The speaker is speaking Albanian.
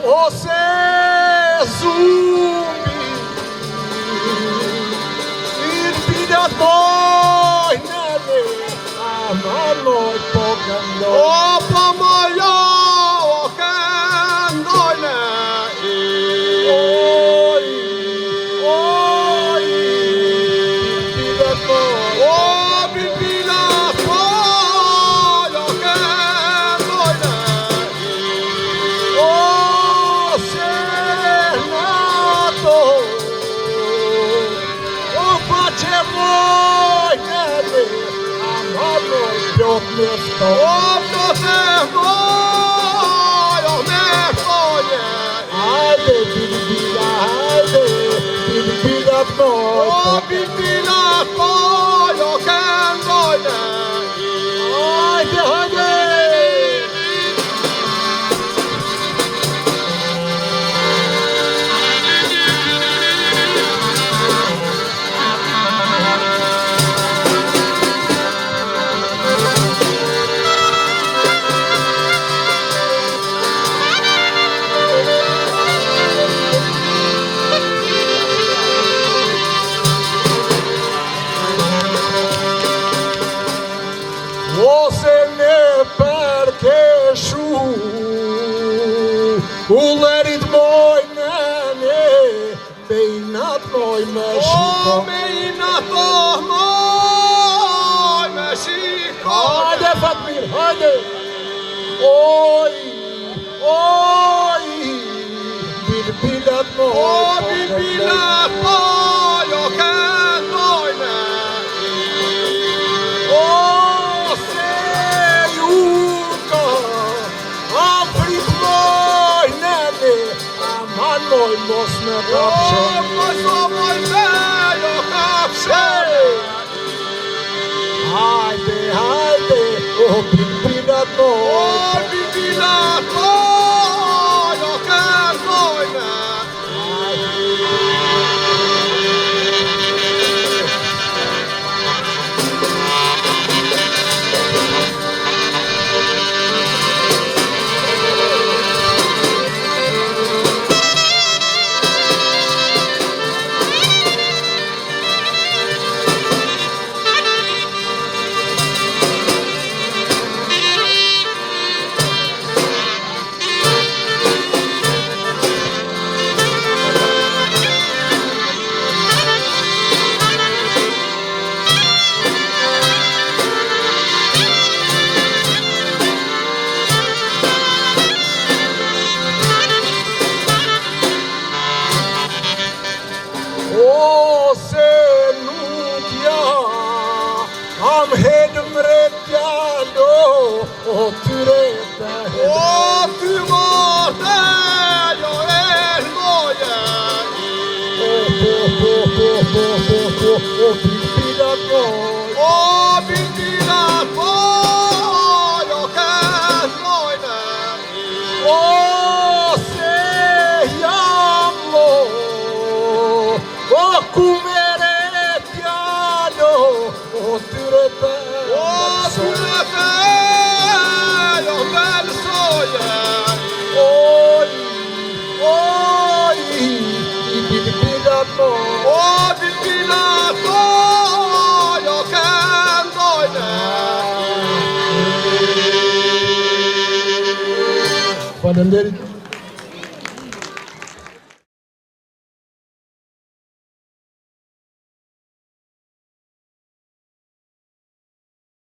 ose zumbi Irpidat moj neve Amar moj po këndoj O po mojo këndoj në Oj, oj Irpidat moj O Irpidat mojo këndoj në Ose nato O pace moj neve Amar moj pjot në sto O pjote mojo me folje Hajde, Birbila, hajde Birbilat moj O Irpidat mojo këndoj në Hajde, hajde Ose ne përkeshu Ullerit moj nene Bejnat moj me O shiko me inato moj me shiko Hajde Fatmir, hajde Oj, oj Birbilat moj O Irpidat mojo këndoj në Ose juka Afrit moj nene Aman moj mos me O kapshon mojso moj bejo kapshone Hajde, hajde O Birbilat O moj Irpidat mojo këndoj në Ose nuk ja Am hedë mretjalo O tyreta O ty morte jo e moje O Birbilat moj O Irpidat mojo këndoj në Ose jammo O kumeretjalo O tyreta O tyrete jo belsoje Oj, oj Birbilat moj O Irpidat mojo këndoj në Faleminderit